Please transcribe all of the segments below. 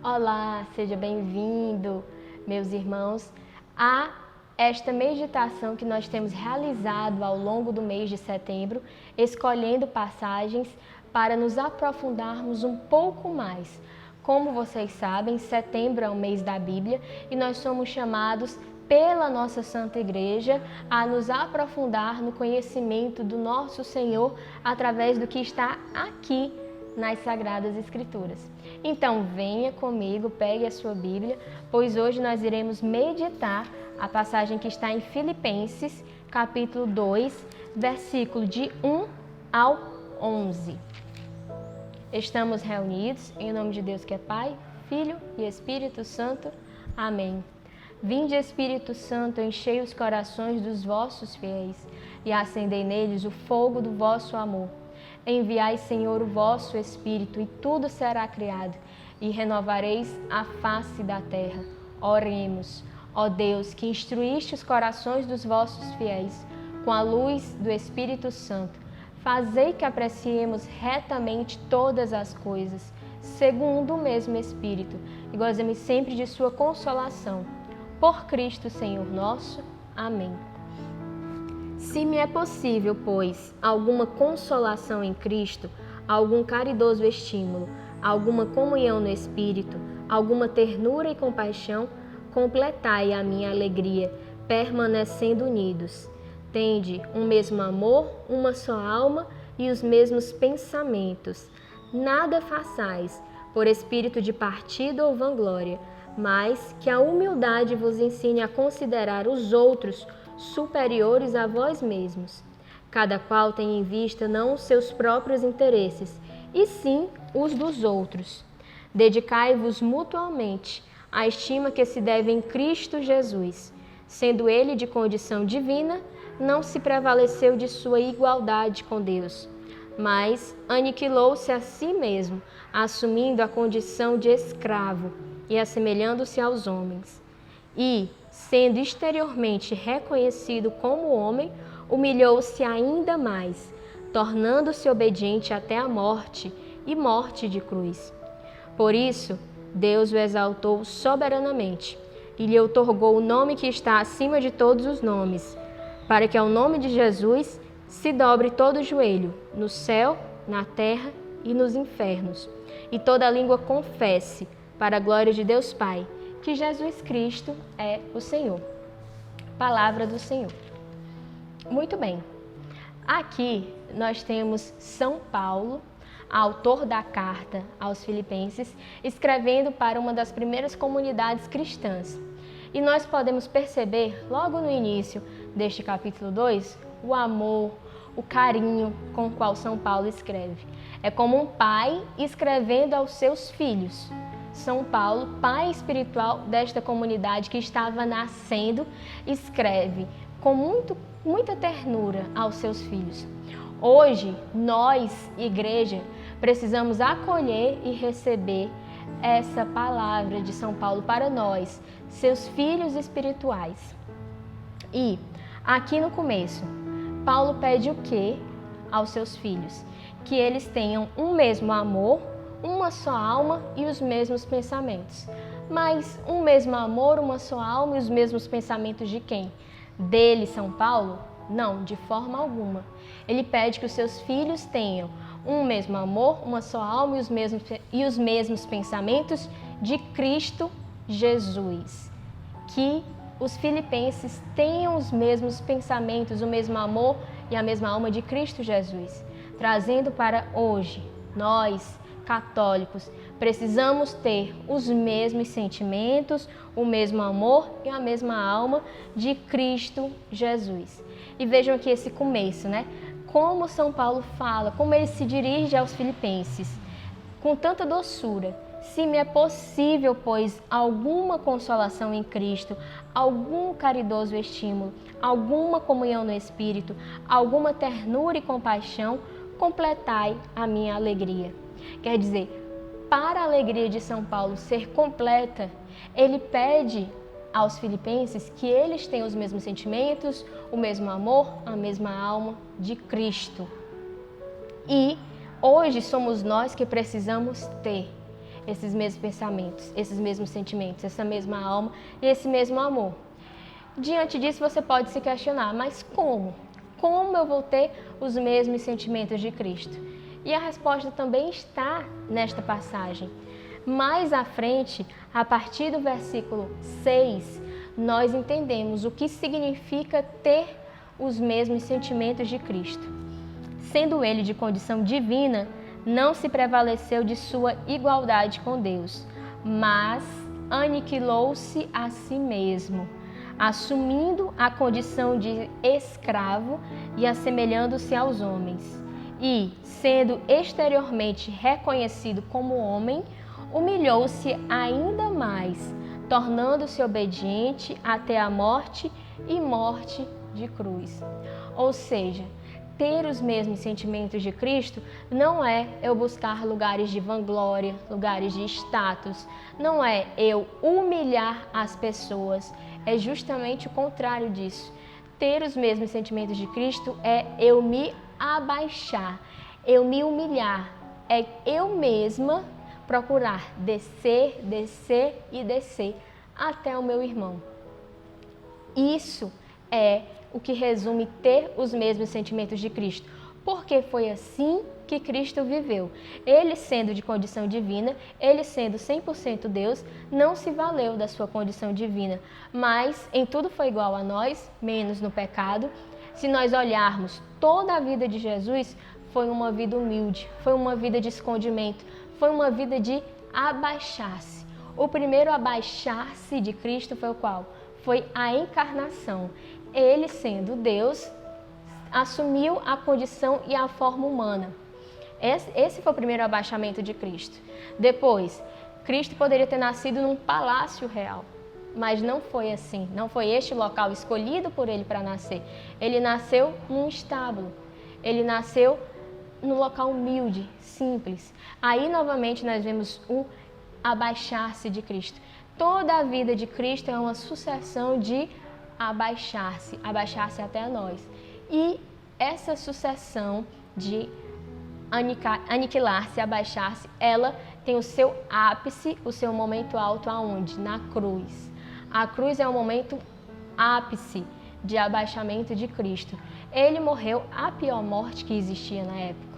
Olá, seja bem-vindo, meus irmãos, a esta meditação que nós temos realizado ao longo do mês de setembro, escolhendo passagens para nos aprofundarmos um pouco mais. Como vocês sabem, setembro é o mês da Bíblia e nós somos chamados pela nossa Santa Igreja a nos aprofundar no conhecimento do nosso Senhor através do que está aqui nas Sagradas Escrituras. Então venha comigo, pegue a sua Bíblia, pois hoje nós iremos meditar a passagem que está em Filipenses, capítulo 2, versículo de 1 ao 11. Estamos reunidos em nome de Deus que é Pai, Filho e Espírito Santo. Amém. Vinde, Espírito Santo, enchei os corações dos vossos fiéis e acendei neles o fogo do vosso amor. Enviai, Senhor, o vosso Espírito, e tudo será criado, e renovareis a face da terra. Oremos, ó Deus, que instruíste os corações dos vossos fiéis, com a luz do Espírito Santo. Fazei que apreciemos retamente todas as coisas, segundo o mesmo Espírito, e gozemos sempre de sua consolação. Por Cristo, Senhor nosso. Amém. Se me é possível, pois, alguma consolação em Cristo, algum caridoso estímulo, alguma comunhão no Espírito, alguma ternura e compaixão, completai a minha alegria, permanecendo unidos. Tende um mesmo amor, uma só alma e os mesmos pensamentos. Nada façais por espírito de partido ou vanglória, mas que a humildade vos ensine a considerar os outros superiores a vós mesmos. Cada qual tem em vista não os seus próprios interesses, e sim os dos outros. Dedicai-vos mutuamente à estima que se deve em Cristo Jesus. Sendo ele de condição divina, não se prevaleceu de sua igualdade com Deus, mas aniquilou-se a si mesmo, assumindo a condição de escravo e assemelhando-se aos homens. E, sendo exteriormente reconhecido como homem, humilhou-se ainda mais, tornando-se obediente até a morte e morte de cruz. Por isso, Deus o exaltou soberanamente e lhe outorgou o nome que está acima de todos os nomes, para que ao nome de Jesus se dobre todo o joelho, no céu, na terra e nos infernos, e toda língua confesse, para a glória de Deus Pai, que Jesus Cristo é o Senhor. Palavra do Senhor. Muito bem. Aqui nós temos São Paulo, autor da carta aos Filipenses, escrevendo para uma das primeiras comunidades cristãs. E nós podemos perceber, logo no início deste capítulo 2, o amor, o carinho com o qual São Paulo escreve. É como um pai escrevendo aos seus filhos. São Paulo, pai espiritual desta comunidade que estava nascendo, escreve com muita ternura aos seus filhos. Hoje, nós, igreja, precisamos acolher e receber essa palavra de São Paulo para nós, seus filhos espirituais. E, aqui no começo, Paulo pede o quê aos seus filhos? Que eles tenham um mesmo amor, uma só alma e os mesmos pensamentos. Mas um mesmo amor, uma só alma e os mesmos pensamentos de quem? Dele, São Paulo? Não, de forma alguma. Ele pede que os seus filhos tenham um mesmo amor, uma só alma e os mesmos pensamentos de Cristo Jesus. Que os filipenses tenham os mesmos pensamentos, o mesmo amor e a mesma alma de Cristo Jesus. Trazendo para hoje, nós, católicos, precisamos ter os mesmos sentimentos, o mesmo amor e a mesma alma de Cristo Jesus. E vejam aqui esse começo, né? Como São Paulo fala, como ele se dirige aos filipenses, com tanta doçura. Se me é possível, pois, alguma consolação em Cristo, algum caridoso estímulo, alguma comunhão no Espírito, alguma ternura e compaixão, completai a minha alegria. Quer dizer, para a alegria de São Paulo ser completa, ele pede aos filipenses que eles tenham os mesmos sentimentos, o mesmo amor, a mesma alma de Cristo. E hoje somos nós que precisamos ter esses mesmos pensamentos, esses mesmos sentimentos, essa mesma alma e esse mesmo amor. Diante disso, você pode se questionar, mas como? Como eu vou ter os mesmos sentimentos de Cristo? E a resposta também está nesta passagem. Mais à frente, a partir do versículo 6, nós entendemos o que significa ter os mesmos sentimentos de Cristo. Sendo ele de condição divina, não se prevaleceu de sua igualdade com Deus, mas aniquilou-se a si mesmo, assumindo a condição de escravo e assemelhando-se aos homens. E, sendo exteriormente reconhecido como homem, humilhou-se ainda mais, tornando-se obediente até a morte e morte de cruz. Ou seja, ter os mesmos sentimentos de Cristo não é eu buscar lugares de vanglória, lugares de status, não é eu humilhar as pessoas, é justamente o contrário disso. Ter os mesmos sentimentos de Cristo é eu me abaixar, eu me humilhar, é eu mesma procurar descer, descer e descer até o meu irmão. Isso é o que resume ter os mesmos sentimentos de Cristo, porque foi assim que Cristo viveu. Ele sendo de condição divina, ele sendo 100% Deus, não se valeu da sua condição divina, mas em tudo foi igual a nós, menos no pecado. Se nós olharmos toda a vida de Jesus, foi uma vida humilde, foi uma vida de escondimento, foi uma vida de abaixar-se. O primeiro abaixar-se de Cristo foi o qual? Foi a encarnação. Ele, sendo Deus, assumiu a condição e a forma humana. Esse foi o primeiro abaixamento de Cristo. Depois, Cristo poderia ter nascido num palácio real, mas não foi assim. Não foi este o local escolhido por ele para nascer. Ele nasceu num estábulo. Ele nasceu num local humilde, simples. Aí, novamente, nós vemos o abaixar-se de Cristo. Toda a vida de Cristo é uma sucessão de abaixar-se até nós. E essa sucessão de aniquilar-se, abaixar-se, ela tem o seu ápice, o seu momento alto aonde? Na cruz. A cruz é o momento ápice de abaixamento de Cristo. Ele morreu a pior morte que existia na época.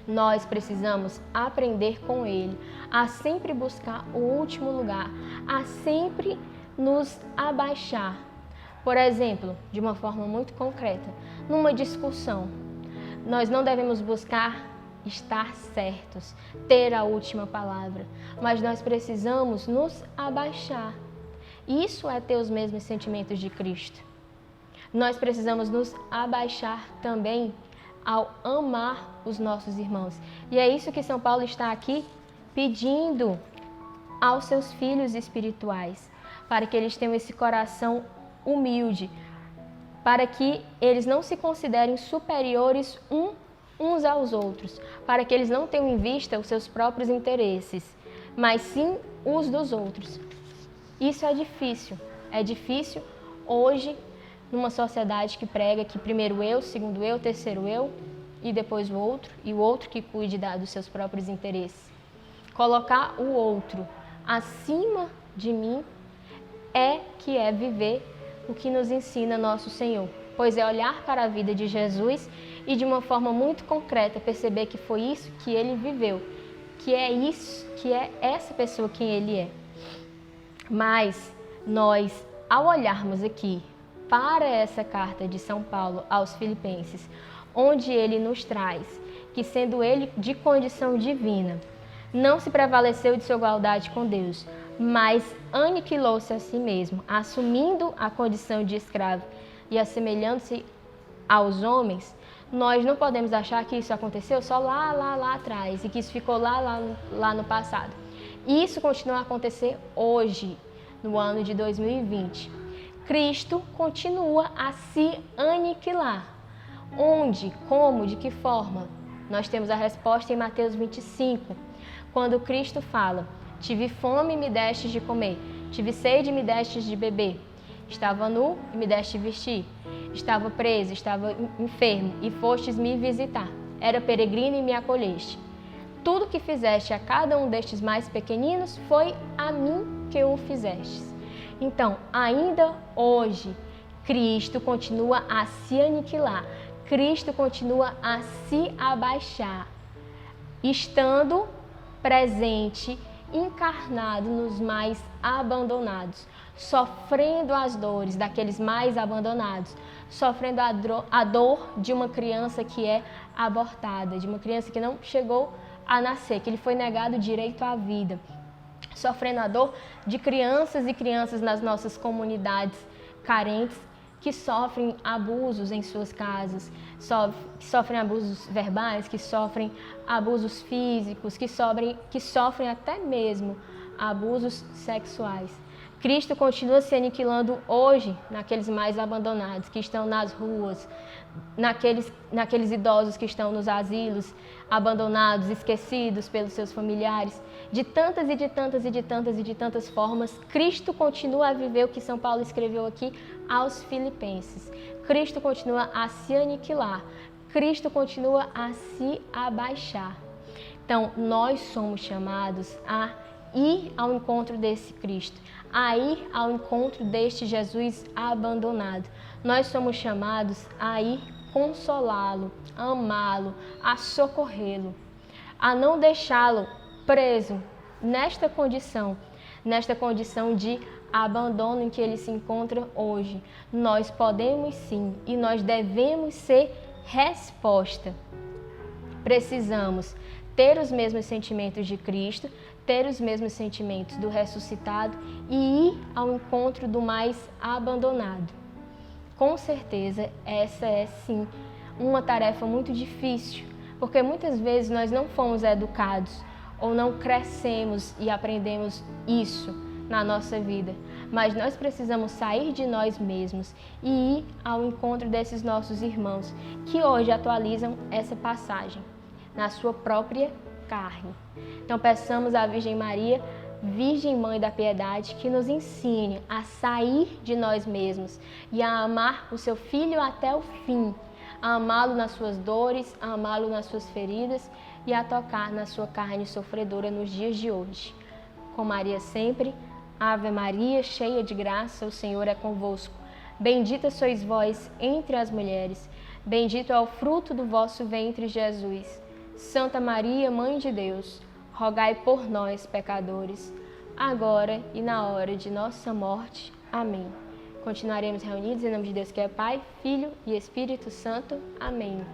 Nós precisamos aprender com ele a sempre buscar o último lugar, a sempre nos abaixar. Por exemplo, de uma forma muito concreta, numa discussão, nós não devemos buscar estar certos, ter a última palavra, mas nós precisamos nos abaixar. Isso é ter os mesmos sentimentos de Cristo. Nós precisamos nos abaixar também ao amar os nossos irmãos. E é isso que São Paulo está aqui pedindo aos seus filhos espirituais, para que eles tenham esse coração humilde, para que eles não se considerem superiores uns aos outros, para que eles não tenham em vista os seus próprios interesses, mas sim os dos outros. Isso é difícil hoje, numa sociedade que prega que primeiro eu, segundo eu, terceiro eu, e depois o outro, e o outro que cuide dos seus próprios interesses. Colocar o outro acima de mim é viver o que nos ensina nosso Senhor, pois é olhar para a vida de Jesus e de uma forma muito concreta perceber que foi isso que ele viveu, que é essa pessoa quem ele é. Mas nós, ao olharmos aqui para essa carta de São Paulo aos Filipenses, onde ele nos traz que, sendo ele de condição divina, não se prevaleceu de sua igualdade com Deus, mas aniquilou-se a si mesmo, assumindo a condição de escravo e assemelhando-se aos homens, nós não podemos achar que isso aconteceu só lá atrás e que isso ficou lá no passado. Isso continua a acontecer hoje, no ano de 2020. Cristo continua a se aniquilar. Onde, como, de que forma? Nós temos a resposta em Mateus 25, quando Cristo fala: tive fome e me destes de comer, tive sede e me destes de beber, estava nu e me deste vestir, estava preso, estava enfermo e fostes me visitar, era peregrino e me acolheste. tudo que fizeste a cada um destes mais pequeninos, foi a mim que o fizestes. Então, ainda hoje, Cristo continua a se aniquilar, Cristo continua a se abaixar, estando presente, encarnado nos mais abandonados, sofrendo as dores daqueles mais abandonados, sofrendo a dor de uma criança que é abortada, de uma criança que não chegou a nascer, que lhe foi negado o direito à vida, sofrendo a dor de crianças e crianças nas nossas comunidades carentes que sofrem abusos em suas casas, que sofrem abusos verbais, que sofrem abusos físicos, que sofrem até mesmo abusos sexuais. Cristo continua se aniquilando hoje naqueles mais abandonados, que estão nas ruas, naqueles idosos que estão nos asilos, abandonados, esquecidos pelos seus familiares. De tantas e de tantas e de tantas e de tantas formas, Cristo continua a viver o que São Paulo escreveu aqui aos Filipenses. Cristo continua a se aniquilar, Cristo continua a se abaixar. Então, nós somos chamados a ir ao encontro desse Cristo, a ir ao encontro deste Jesus abandonado. Nós somos chamados a ir consolá-lo, a amá-lo, a socorrê-lo, a não deixá-lo preso nesta condição de abandono em que ele se encontra hoje. Nós podemos sim e nós devemos ser resposta. Precisamos ter os mesmos sentimentos de Cristo, ter os mesmos sentimentos do ressuscitado e ir ao encontro do mais abandonado. Com certeza, essa é sim uma tarefa muito difícil, porque muitas vezes nós não fomos educados ou não crescemos e aprendemos isso na nossa vida, mas nós precisamos sair de nós mesmos e ir ao encontro desses nossos irmãos que hoje atualizam essa passagem na sua própria carne. Então peçamos à Virgem Maria, Virgem Mãe da Piedade, que nos ensine a sair de nós mesmos e a amar o seu Filho até o fim, a amá-lo nas suas dores, a amá-lo nas suas feridas e a tocar na sua carne sofredora nos dias de hoje. Com Maria sempre, Ave Maria, cheia de graça, o Senhor é convosco. Bendita sois vós entre as mulheres, bendito é o fruto do vosso ventre, Jesus. Santa Maria, Mãe de Deus, rogai por nós, pecadores, agora e na hora de nossa morte. Amém. Continuaremos reunidos em nome de Deus que é Pai, Filho e Espírito Santo. Amém.